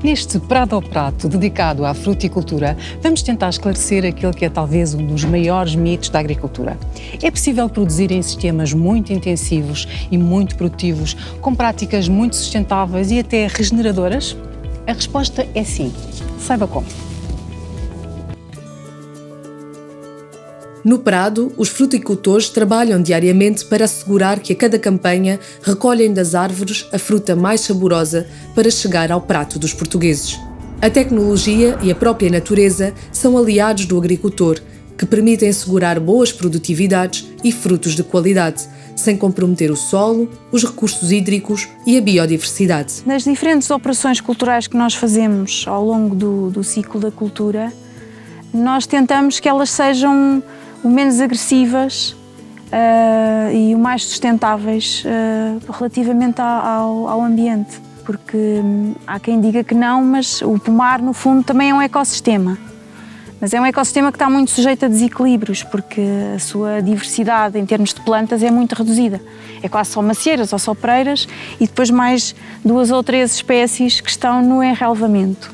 Neste Prado ao Prato, dedicado à fruticultura, vamos tentar esclarecer aquele que é talvez um dos maiores mitos da agricultura. É possível produzir em sistemas muito intensivos e muito produtivos, com práticas muito sustentáveis e até regeneradoras? A resposta é sim. Saiba como. No Prado, os fruticultores trabalham diariamente para assegurar que a cada campanha recolhem das árvores a fruta mais saborosa para chegar ao prato dos portugueses. A tecnologia e a própria natureza são aliados do agricultor, que permitem assegurar boas produtividades e frutos de qualidade, sem comprometer o solo, os recursos hídricos e a biodiversidade. Nas diferentes operações culturais que nós fazemos ao longo do ciclo da cultura, nós tentamos que elas sejam o menos agressivas e o mais sustentáveis relativamente ao ambiente. Porque há quem diga que não, mas o pomar, no fundo, também é um ecossistema. Mas é um ecossistema que está muito sujeito a desequilíbrios, porque a sua diversidade em termos de plantas é muito reduzida. É quase só macieiras ou só pereiras e depois mais 2 ou 3 espécies que estão no enrelvamento.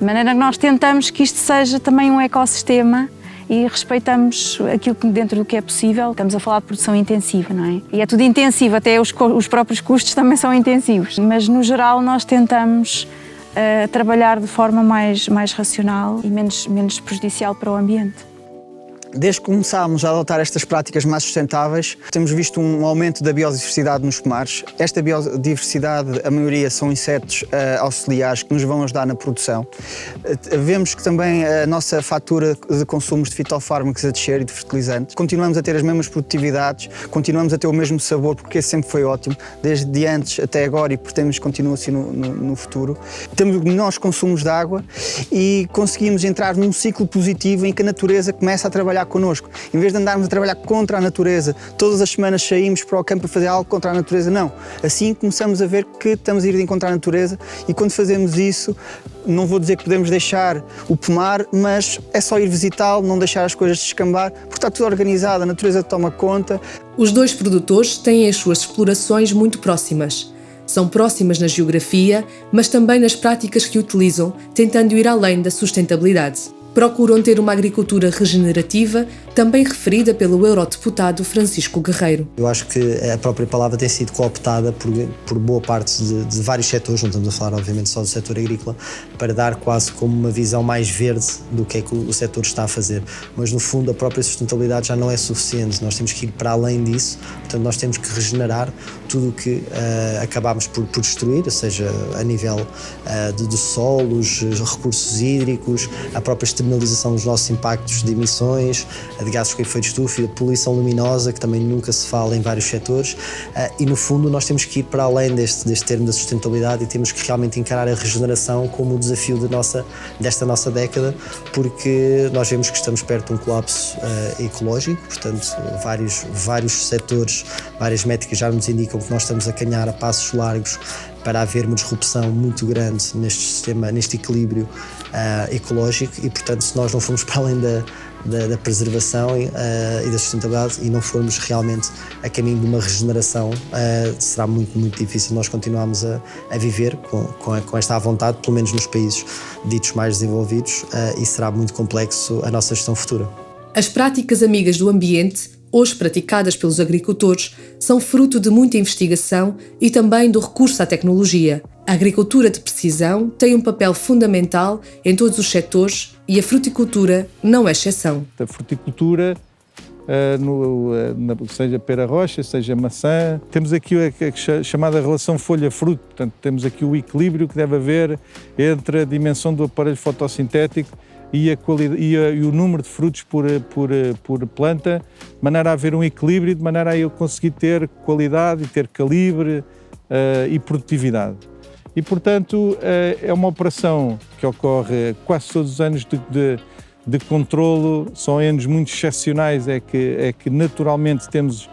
De maneira que nós tentamos que isto seja também um ecossistema e respeitamos aquilo que dentro do que é possível. Estamos a falar de produção intensiva, não é? E é tudo intensivo, até os próprios custos também são intensivos. Mas, no geral, nós tentamos trabalhar de forma mais racional e menos prejudicial para o ambiente. Desde que começámos a adotar estas práticas mais sustentáveis, temos visto um aumento da biodiversidade nos pomares. Esta biodiversidade, a maioria são insetos auxiliares que nos vão ajudar na produção. Vemos que também a nossa fatura de consumos de fitofármacos a descer e de fertilizantes. Continuamos a ter as mesmas produtividades, continuamos a ter o mesmo sabor, porque esse sempre foi ótimo, desde antes até agora e pretendemos que continue assim no futuro. Temos menores consumos de água e conseguimos entrar num ciclo positivo em que a natureza começa a trabalhar connosco. Em vez de andarmos a trabalhar contra a natureza, todas as semanas saímos para o campo a fazer algo contra a natureza, não. Assim começamos a ver que estamos a ir de encontro à natureza e quando fazemos isso, não vou dizer que podemos deixar o pomar, mas é só ir visitá-lo, não deixar as coisas descambar, porque está tudo organizado, a natureza toma conta. Os dois produtores têm as suas explorações muito próximas. São próximas na geografia, mas também nas práticas que utilizam, tentando ir além da sustentabilidade. Procuram ter uma agricultura regenerativa, também referida pelo eurodeputado Francisco Guerreiro. Eu acho que a própria palavra tem sido cooptada por boa parte de vários setores, não estamos a falar obviamente só do setor agrícola, para dar quase como uma visão mais verde do que é que o setor está a fazer. Mas no fundo a própria sustentabilidade já não é suficiente, nós temos que ir para além disso, portanto nós temos que regenerar tudo o que acabámos por destruir, seja a nível de solos, recursos hídricos, a própria externalização dos nossos impactos de emissões, de gases com efeito de estufa, de poluição luminosa, que também nunca se fala em vários setores, e no fundo nós temos que ir para além deste termo da sustentabilidade e temos que realmente encarar a regeneração como o desafio desta nossa década, porque nós vemos que estamos perto de um colapso ecológico, portanto vários setores, várias métricas já nos indicam que nós estamos a caminhar a passos largos para haver uma disrupção muito grande neste sistema, neste equilíbrio ecológico e, portanto, se nós não formos para além da preservação e da sustentabilidade e não formos realmente a caminho de uma regeneração, será muito, muito difícil nós continuarmos a viver com esta à vontade, pelo menos nos países ditos mais desenvolvidos, e será muito complexo a nossa gestão futura. As práticas amigas do ambiente, hoje praticadas pelos agricultores, são fruto de muita investigação e também do recurso à tecnologia. A agricultura de precisão tem um papel fundamental em todos os setores e a fruticultura não é exceção. A fruticultura, seja pera roxa, seja maçã, temos aqui a chamada relação folha-fruto, portanto temos aqui o equilíbrio que deve haver entre a dimensão do aparelho fotossintético e o número de frutos por planta, de maneira a haver um equilíbrio, de maneira a eu conseguir ter qualidade e ter calibre e produtividade. E, portanto, é uma operação que ocorre quase todos os anos de controlo, são anos muito excepcionais, é que naturalmente temos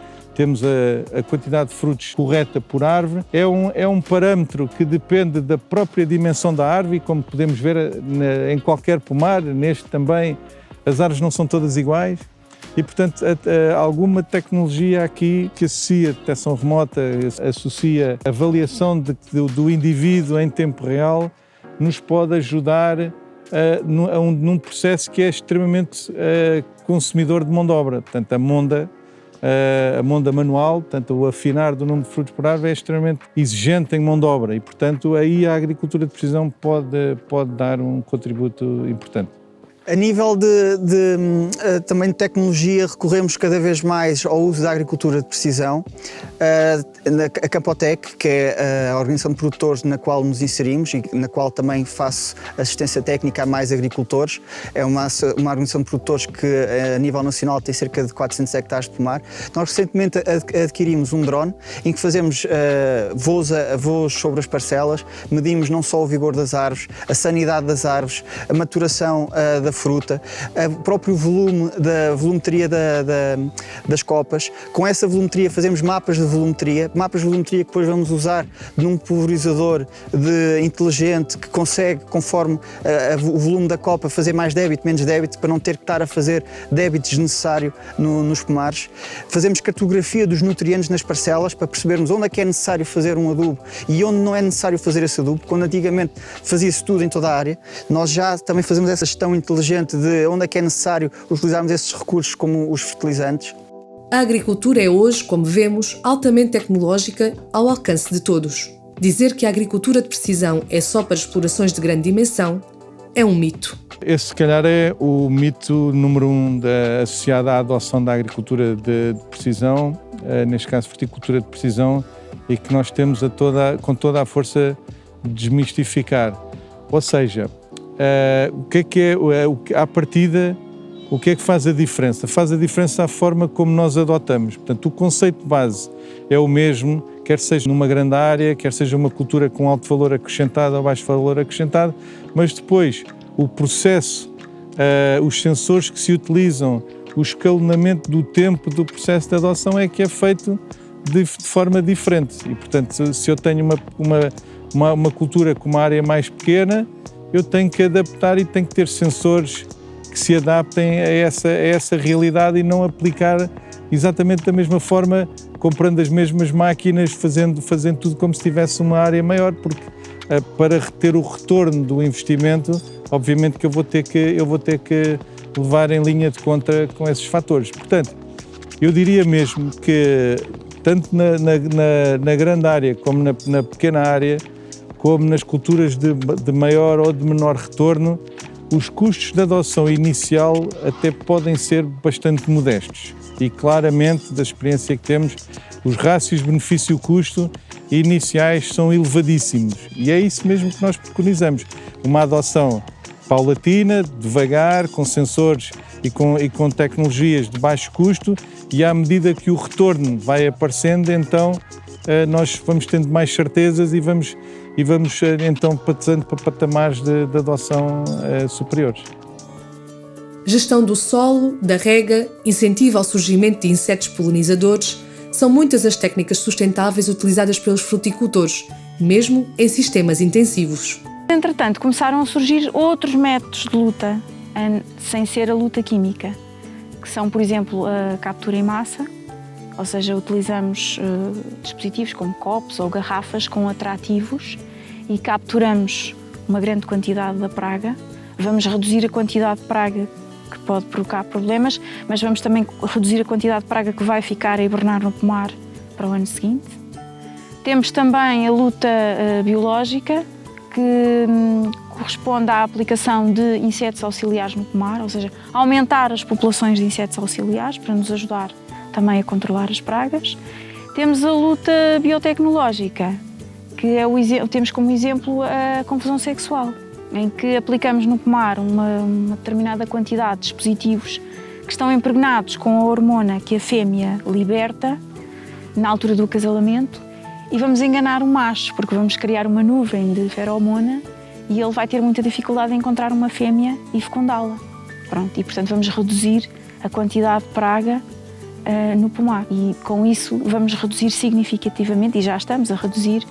a quantidade de frutos correta por árvore. É um parâmetro que depende da própria dimensão da árvore e, como podemos ver em qualquer pomar, neste também, as árvores não são todas iguais. E, portanto, alguma tecnologia aqui que associa detecção remota, associa avaliação do indivíduo em tempo real, nos pode ajudar num processo que é extremamente consumidor de mão de obra. Portanto, a monda manual, portanto, o afinar do número de frutos por árvore é extremamente exigente em mão de obra e, portanto, aí a agricultura de precisão pode dar um contributo importante. A nível também de tecnologia, recorremos cada vez mais ao uso da agricultura de precisão. A Campotec, que é a organização de produtores na qual nos inserimos e na qual também faço assistência técnica a mais agricultores, é uma organização de produtores que a nível nacional tem cerca de 400 hectares de pomar. Nós recentemente adquirimos um drone em que fazemos voos sobre as parcelas, medimos não só o vigor das árvores, a sanidade das árvores, a maturação da fruta, o próprio volume da volumetria das copas. Com essa volumetria fazemos mapas de volumetria que depois vamos usar num pulverizador inteligente que consegue, conforme o volume da copa, fazer mais débito, menos débito, para não ter que estar a fazer débito desnecessário nos pomares. Fazemos cartografia dos nutrientes nas parcelas para percebermos onde é que é necessário fazer um adubo e onde não é necessário fazer esse adubo. Quando antigamente fazia-se tudo em toda a área, nós já também fazemos essa gestão inteligente de onde é que é necessário utilizarmos esses recursos como os fertilizantes. A agricultura é hoje, como vemos, altamente tecnológica, ao alcance de todos. Dizer que a agricultura de precisão é só para explorações de grande dimensão é um mito. Esse, se calhar, é o mito número 1 associado à adoção da agricultura de precisão, neste caso, fruticultura de precisão, e que nós temos com toda a força de desmistificar. Ou seja, o que é à partida, o que é que faz a diferença? Faz a diferença a forma como nós adotamos. Portanto, o conceito de base é o mesmo, quer seja numa grande área, quer seja uma cultura com alto valor acrescentado ou baixo valor acrescentado, mas depois o processo, os sensores que se utilizam, o escalonamento do tempo do processo de adoção é que é feito de forma diferente. E, portanto, se eu tenho uma cultura com uma área mais pequena, eu tenho que adaptar e tenho que ter sensores que se adaptem a essa realidade e não aplicar exatamente da mesma forma, comprando as mesmas máquinas, fazendo tudo como se tivesse uma área maior, porque para ter o retorno do investimento, obviamente que eu vou ter que levar em linha de conta com esses fatores. Portanto, eu diria mesmo que tanto na grande área como na pequena área, como nas culturas de maior ou de menor retorno, os custos de adoção inicial até podem ser bastante modestos. E claramente, da experiência que temos, os rácios benefício-custo iniciais são elevadíssimos. E é isso mesmo que nós preconizamos. Uma adoção paulatina, devagar, com sensores e com tecnologias de baixo custo, e à medida que o retorno vai aparecendo, então nós vamos tendo mais certezas e vamos então passando para patamares de adoção superiores. Gestão do solo, da rega, incentivo ao surgimento de insetos polinizadores, são muitas as técnicas sustentáveis utilizadas pelos fruticultores, mesmo em sistemas intensivos. Entretanto, começaram a surgir outros métodos de luta, sem ser a luta química, que são, por exemplo, a captura em massa, ou seja, utilizamos dispositivos como copos ou garrafas com atrativos e capturamos uma grande quantidade da praga. Vamos reduzir a quantidade de praga que pode provocar problemas, mas vamos também reduzir a quantidade de praga que vai ficar a hibernar no pomar para o ano seguinte. Temos também a luta biológica, que corresponde à aplicação de insetos auxiliares no pomar, ou seja, aumentar as populações de insetos auxiliares para nos ajudar também a controlar as pragas. Temos a luta biotecnológica, que temos como exemplo a confusão sexual, em que aplicamos no pomar uma determinada quantidade de dispositivos que estão impregnados com a hormona que a fêmea liberta na altura do acasalamento, e vamos enganar o macho, porque vamos criar uma nuvem de feromona e ele vai ter muita dificuldade em encontrar uma fêmea e fecundá-la. Pronto, e portanto vamos reduzir a quantidade de praga no pomar, e com isso vamos reduzir significativamente, e já estamos a reduzir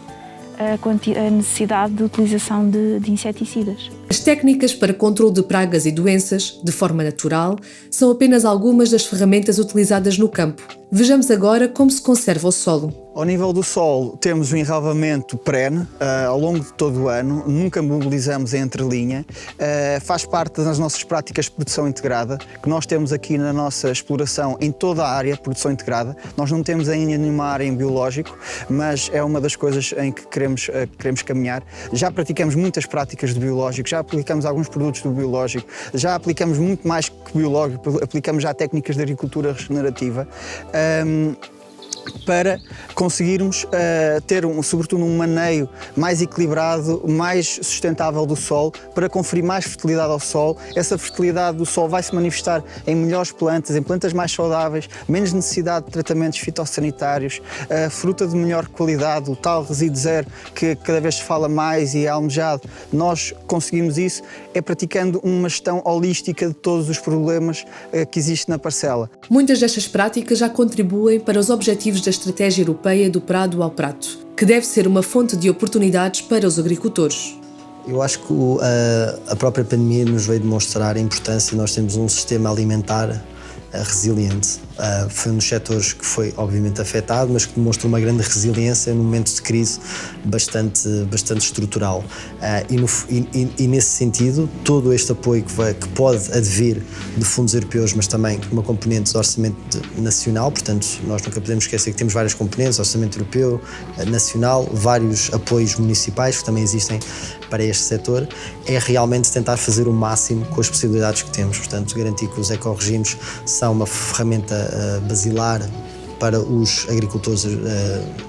a necessidade de utilização de inseticidas. As técnicas para controle de pragas e doenças, de forma natural, são apenas algumas das ferramentas utilizadas no campo. Vejamos agora como se conserva o solo. Ao nível do solo, temos um enraivamento perene ao longo de todo o ano, nunca mobilizamos a entrelinha, faz parte das nossas práticas de produção integrada, que nós temos aqui na nossa exploração em toda a área de produção integrada. Nós não temos ainda nenhuma área em biológico, mas é uma das coisas em que queremos caminhar. Já praticamos muitas práticas de biológico, já aplicamos alguns produtos do biológico, já aplicamos muito mais que biológico, aplicamos já técnicas de agricultura regenerativa, para conseguirmos ter, sobretudo, um maneio mais equilibrado, mais sustentável do solo, para conferir mais fertilidade ao solo. Essa fertilidade do solo vai se manifestar em melhores plantas, em plantas mais saudáveis, menos necessidade de tratamentos fitossanitários, fruta de melhor qualidade, o tal resíduo zero que cada vez se fala mais e é almejado. Nós conseguimos isso praticando uma gestão holística de todos os problemas que existem na parcela. Muitas destas práticas já contribuem para os objetivos da Estratégia Europeia do Prado ao Prato, que deve ser uma fonte de oportunidades para os agricultores. Eu acho que a própria pandemia nos veio demonstrar a importância de nós termos um sistema alimentar resiliente. Foi um dos setores que foi obviamente afetado, mas que demonstrou uma grande resiliência num momento de crise bastante estrutural. E nesse sentido, todo este apoio que pode advir de fundos europeus, mas também uma componente do orçamento nacional, portanto, nós nunca podemos esquecer que temos várias componentes, orçamento europeu, nacional, vários apoios municipais que também existem para este setor, é realmente tentar fazer o máximo com as possibilidades que temos. Portanto, garantir que os ecorregimes são uma ferramenta basilar para os agricultores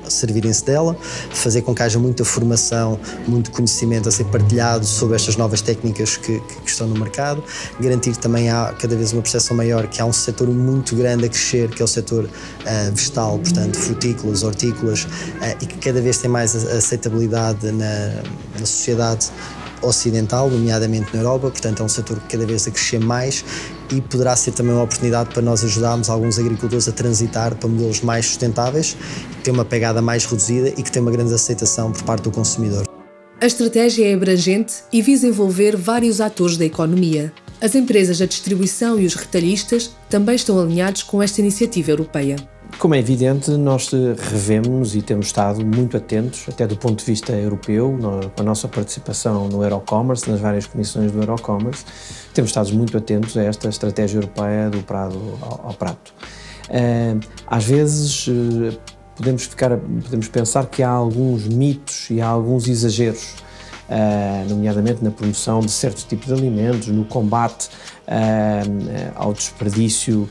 servirem-se dela, fazer com que haja muita formação, muito conhecimento a ser partilhado sobre estas novas técnicas que estão no mercado, garantir que também há cada vez uma percepção maior que há um setor muito grande a crescer, que é o setor vegetal, portanto frutícolas, hortícolas, e que cada vez tem mais aceitabilidade na sociedade ocidental, nomeadamente na Europa, portanto é um setor que cada vez a crescer mais e poderá ser também uma oportunidade para nós ajudarmos alguns agricultores a transitar para modelos mais sustentáveis, que têm uma pegada mais reduzida e que têm uma grande aceitação por parte do consumidor. A estratégia é abrangente e visa envolver vários atores da economia. As empresas da distribuição e os retalhistas também estão alinhados com esta iniciativa europeia. Como é evidente, nós revemos e temos estado muito atentos, até do ponto de vista europeu, com a nossa participação no Eurocommerce, nas várias comissões do Eurocommerce, temos estado muito atentos a esta estratégia europeia do Prado ao Prato. Às vezes podemos pensar que há alguns mitos e há alguns exageros, nomeadamente na promoção de certos tipos de alimentos, no combate ao desperdício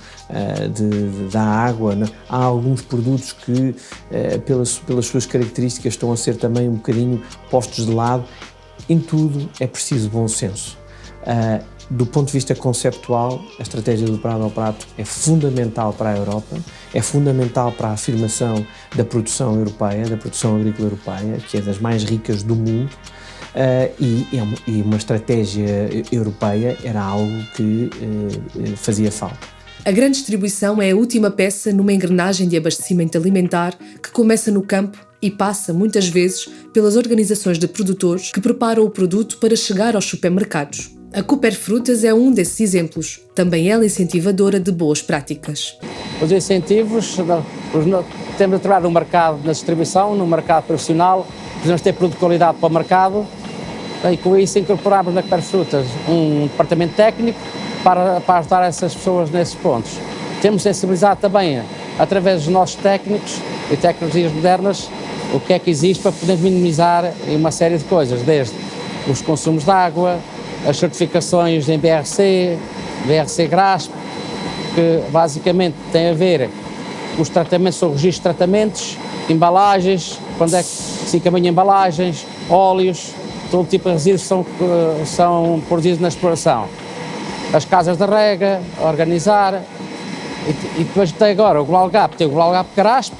da água. Há alguns produtos que, pelas suas características, estão a ser também um bocadinho postos de lado. Em tudo é preciso bom senso. Do ponto de vista conceptual, a estratégia do Prado ao Prato é fundamental para a Europa, é fundamental para a afirmação da produção europeia, da produção agrícola europeia, que é das mais ricas do mundo. E uma estratégia europeia era algo que fazia falta. A grande distribuição é a última peça numa engrenagem de abastecimento alimentar que começa no campo e passa, muitas vezes, pelas organizações de produtores que preparam o produto para chegar aos supermercados. A Cooper Frutas é um desses exemplos. Também ela é incentivadora de boas práticas. Os incentivos, temos de trabalhar no mercado, na distribuição, no mercado profissional, precisamos ter produto de qualidade para o mercado e com isso incorporamos na Cooper Frutas um departamento técnico para ajudar essas pessoas nesses pontos. Temos sensibilizado também, através dos nossos técnicos e tecnologias modernas, o que é que existe para poder minimizar uma série de coisas, desde os consumos de água, as certificações em BRC GRASP, que basicamente tem a ver com os tratamentos, o registro de tratamentos, embalagens, quando é que se encaminha embalagens, óleos, todo tipo de resíduos são produzidos na exploração. As casas de rega, organizar, e depois tem agora o Global Gap, tem o Global Gap GRASP,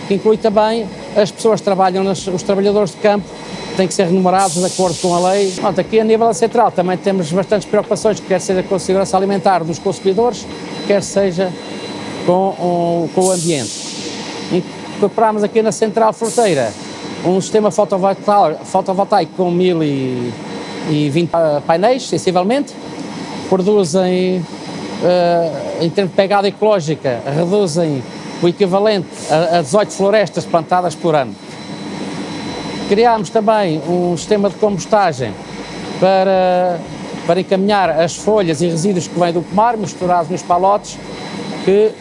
que inclui também as pessoas que trabalham, os trabalhadores de campo, têm que ser remunerados de acordo com a lei. Pronto, aqui a nível central também temos bastantes preocupações, quer seja com a segurança alimentar dos consumidores, quer seja com o ambiente. Incorporamos aqui na Central Fruteira um sistema fotovoltaico com 1000 e 20 painéis, sensivelmente. Produzem, em termos de pegada ecológica, reduzem o equivalente a 18 florestas plantadas por ano. Criámos também um sistema de compostagem para encaminhar as folhas e resíduos que vêm do pomar, misturados nos palotes, que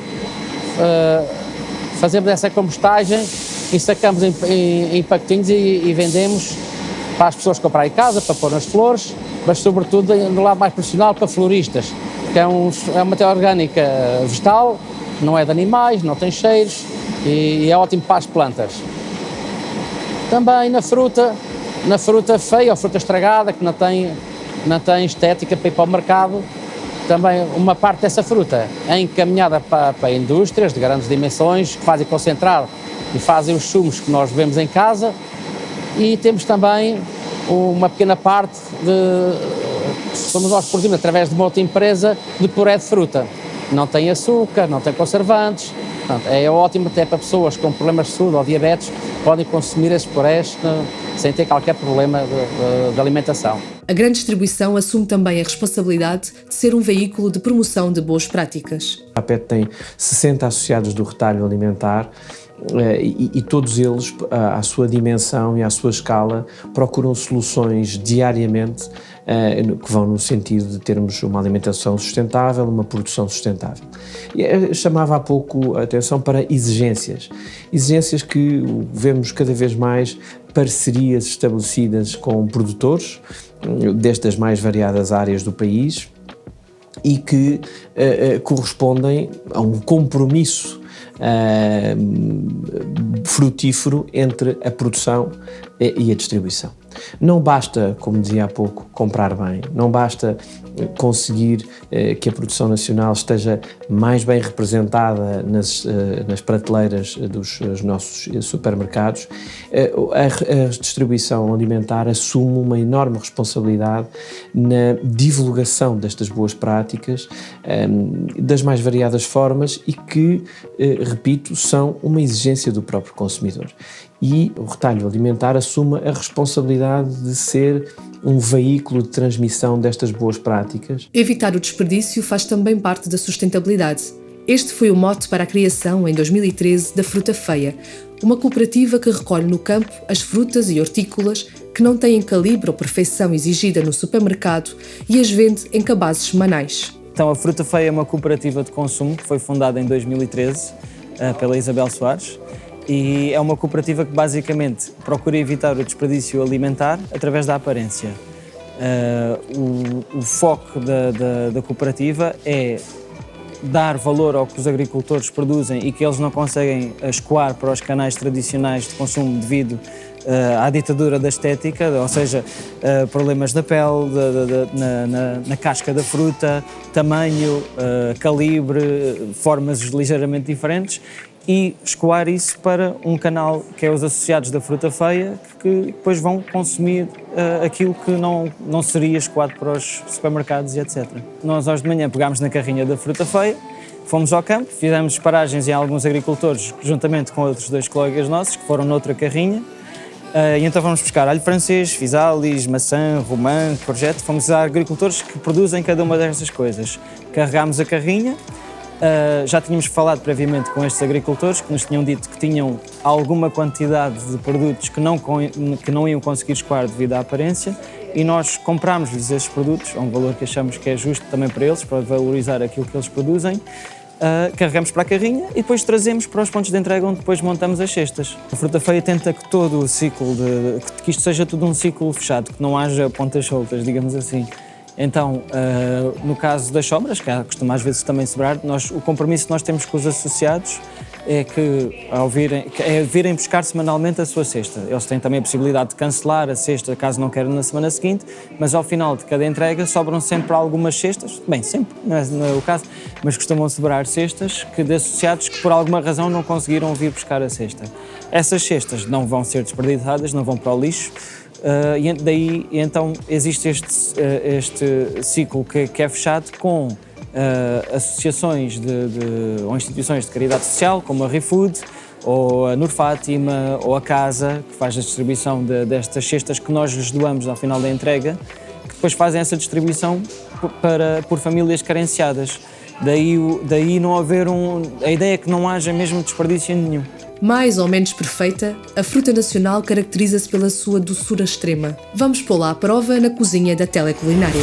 fazemos essa compostagem e sacamos em pacotinhos e vendemos para as pessoas comprarem em casa, para pôr nas flores, mas sobretudo no lado mais profissional para floristas, que é uma matéria orgânica vegetal, não é de animais, não tem cheiros e é ótimo para as plantas. Também na fruta feia ou fruta estragada, que não tem estética para ir para o mercado, também uma parte dessa fruta é encaminhada para indústrias de grandes dimensões, que fazem concentrado e fazem os sumos que nós bebemos em casa, e temos também uma pequena parte somos nós que produzimos através de uma outra empresa de puré de fruta. Não tem açúcar, não tem conservantes, portanto, é ótimo até para pessoas com problemas de saúde ou diabetes, podem consumir esses purés sem ter qualquer problema de alimentação. A grande distribuição assume também a responsabilidade de ser um veículo de promoção de boas práticas. A APET tem 60 associados do retalho alimentar e todos eles, à sua dimensão e à sua escala, procuram soluções diariamente que vão no sentido de termos uma alimentação sustentável, uma produção sustentável. Eu chamava há pouco a atenção para exigências que vemos cada vez mais parcerias estabelecidas com produtores destas mais variadas áreas do país e que correspondem a um compromisso frutífero entre a produção e a distribuição. Não basta, como dizia há pouco, comprar bem, não basta conseguir que a produção nacional esteja mais bem representada nas prateleiras dos nossos supermercados. A distribuição alimentar assume uma enorme responsabilidade na divulgação destas boas práticas, das mais variadas formas e que, repito, são uma exigência do próprio consumidor. E o retalho alimentar assume a responsabilidade de ser um veículo de transmissão destas boas práticas. Evitar o desperdício faz também parte da sustentabilidade. Este foi o mote para a criação, em 2013, da Fruta Feia, uma cooperativa que recolhe no campo as frutas e hortícolas que não têm calibre ou perfeição exigida no supermercado e as vende em cabazes semanais. Então, a Fruta Feia é uma cooperativa de consumo que foi fundada em 2013 pela Isabel Soares. E é uma cooperativa que basicamente procura evitar o desperdício alimentar através da aparência. O foco da cooperativa é dar valor ao que os agricultores produzem e que eles não conseguem escoar para os canais tradicionais de consumo devido à ditadura da estética, ou seja, problemas da pele, na casca da fruta, tamanho, calibre, formas ligeiramente diferentes, e escoar isso para um canal que é os associados da Fruta Feia, que depois vão consumir aquilo que não seria escoado para os supermercados e etc. Nós hoje de manhã pegámos na carrinha da Fruta Feia, fomos ao campo, fizemos paragens em alguns agricultores, juntamente com outros 2 colegas nossos, que foram noutra carrinha, e então vamos buscar alho francês, fisalis, maçã, romã, courgette, fomos a agricultores que produzem cada uma destas coisas. Carregámos a carrinha. Já tínhamos falado previamente com estes agricultores que nos tinham dito que tinham alguma quantidade de produtos que não iam conseguir escoar devido à aparência, e nós comprámos-lhes esses produtos a um valor que achamos que é justo também para eles, para valorizar aquilo que eles produzem. Carregamos para a carrinha e depois trazemos para os pontos de entrega onde depois montamos as cestas. A Fruta Feia tenta que todo o ciclo, que isto seja tudo um ciclo fechado, que não haja pontas soltas, digamos assim. Então, no caso das sobras, que costuma às vezes também sobrar, o compromisso que nós temos com os associados é que, ao virem buscar semanalmente a sua cesta. Eles têm também a possibilidade de cancelar a cesta caso não queiram na semana seguinte, mas ao final de cada entrega sobram sempre algumas cestas, bem, sempre, não é o caso, mas costumam sobrar cestas de associados que por alguma razão não conseguiram vir buscar a cesta. Essas cestas não vão ser desperdiçadas, não vão para o lixo. Então existe este ciclo que é fechado com associações ou instituições de caridade social, como a ReFood, ou a Nur Fátima, ou a Casa, que faz a distribuição destas cestas que nós lhes doamos ao final da entrega, depois fazem essa distribuição por famílias carenciadas. Daí não haver a ideia é que não haja mesmo desperdício nenhum. Mais ou menos perfeita, a fruta nacional caracteriza-se pela sua doçura extrema. Vamos pô-la à prova na cozinha da Teleculinária.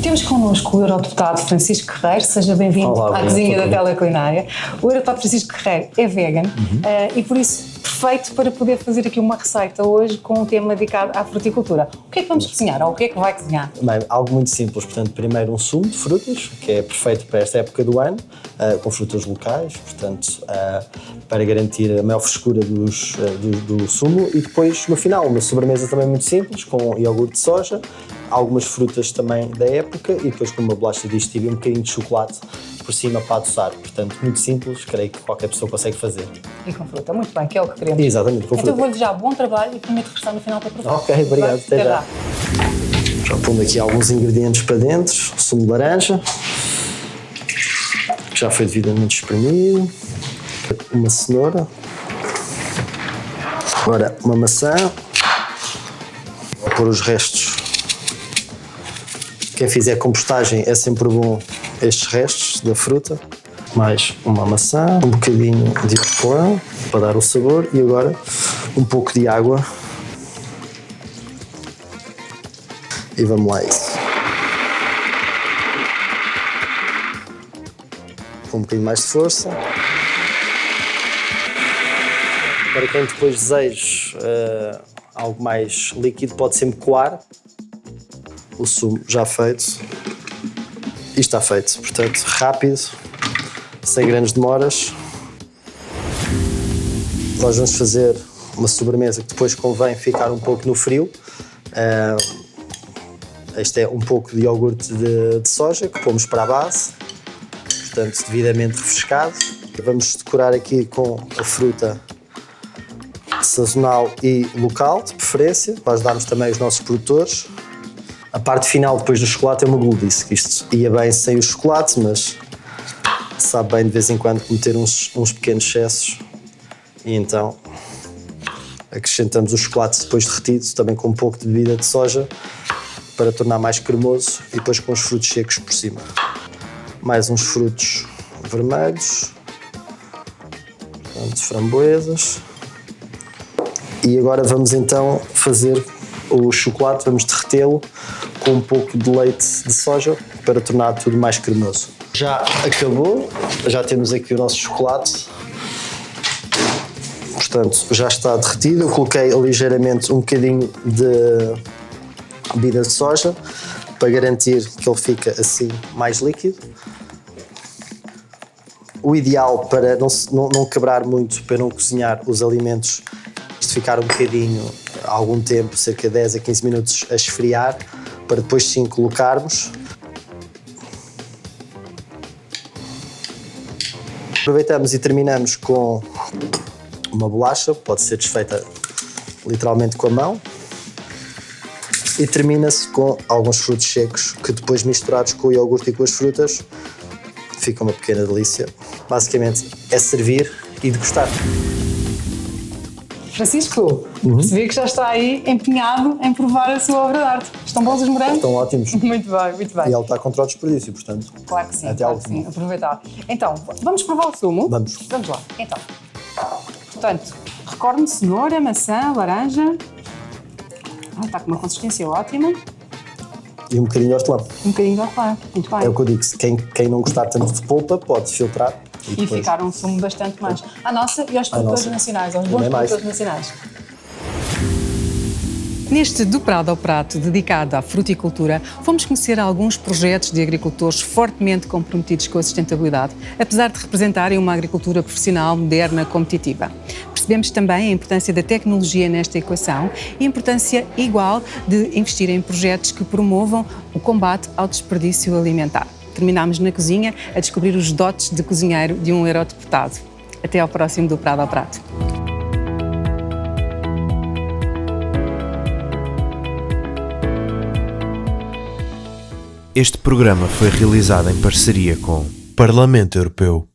Temos connosco o eurodeputado Francisco Guerreiro, seja bem-vindo à cozinha da Teleculinária. O eurodeputado Francisco Guerreiro é vegan e por isso perfeito para poder fazer aqui uma receita hoje com um tema dedicado à fruticultura. O que é que vamos cozinhar ou o que é que vai cozinhar? Bem, algo muito simples, portanto, primeiro um sumo de frutas, que é perfeito para esta época do ano, com frutas locais, portanto, para garantir a maior frescura do sumo, e depois, no final, uma sobremesa também muito simples, com iogurte de soja, algumas frutas também da época e depois com uma bolacha digestiva e um bocadinho de chocolate por cima para adoçar. Portanto, muito simples, creio que qualquer pessoa consegue fazer. E com fruta, muito bem, que é o que queremos. Exatamente, com fruta. Então vou-lhe já bom trabalho e prometo regressar no final para provar. Ok, obrigado, até já. Já pondo aqui alguns ingredientes para dentro, sumo de laranja, que já foi devidamente espremido, uma cenoura, agora uma maçã, vou pôr os restos. Quem fizer compostagem é sempre bom estes restos da fruta. Mais uma maçã, um bocadinho de hortelã para dar o sabor e agora um pouco de água. E vamos lá a isso. Com um bocadinho mais de força. Para quem depois deseja algo mais líquido, pode sempre coar o sumo já feito. E está feito, portanto, rápido, sem grandes demoras. Nós vamos fazer uma sobremesa que depois convém ficar um pouco no frio. Este é um pouco de iogurte de soja que pomos para a base, portanto, devidamente refrescado. Vamos decorar aqui com a fruta sazonal e local, de preferência, para ajudarmos também os nossos produtores. A parte final, depois do chocolate, é uma gulodice, que isto ia bem sem o chocolate, mas sabe bem de vez em quando cometer uns pequenos excessos. E então acrescentamos o chocolate depois derretido, também com um pouco de bebida de soja, para tornar mais cremoso, e depois com os frutos secos por cima. Mais uns frutos vermelhos, framboesas. E agora vamos então fazer o chocolate, vamos derretê-lo com um pouco de leite de soja para tornar tudo mais cremoso. Já acabou, já temos aqui o nosso chocolate, portanto já está derretido. Eu coloquei ligeiramente um bocadinho de bebida de soja para garantir que ele fica assim mais líquido. O ideal para não quebrar muito, para não cozinhar os alimentos, isto ficar um bocadinho, algum tempo, cerca de 10 a 15 minutos a esfriar, para depois sim colocarmos. Aproveitamos e terminamos com uma bolacha, pode ser desfeita literalmente com a mão, e termina-se com alguns frutos secos que depois misturados com o iogurte e com as frutas fica uma pequena delícia. Basicamente é servir e degustar. Francisco, percebi que já está aí empenhado em provar a sua obra de arte. Estão bons os morangos? Estão ótimos. Muito bem, muito bem. E ele está contra o desperdício, portanto. Claro que sim, até claro que sim. Aproveitar. Então, vamos provar o sumo? Vamos. Vamos lá. Então, portanto, recorde-me cenoura, maçã, laranja. Está com uma consistência ótima. E um bocadinho de hortelã. Um bocadinho de hortelã. Muito bem. É o que eu digo, quem não gostar tanto de polpa pode filtrar. E ficar um sumo bastante mais à nossa e aos produtores nacionais, aos bons produtores nacionais. Neste Do Prado ao Prato, dedicado à fruticultura, fomos conhecer alguns projetos de agricultores fortemente comprometidos com a sustentabilidade, apesar de representarem uma agricultura profissional, moderna, competitiva. Percebemos também a importância da tecnologia nesta equação e a importância igual de investir em projetos que promovam o combate ao desperdício alimentar. Terminámos na cozinha a descobrir os dotes de cozinheiro de um eurodeputado. Até ao próximo Do Prado ao Prato. Este programa foi realizado em parceria com o Parlamento Europeu.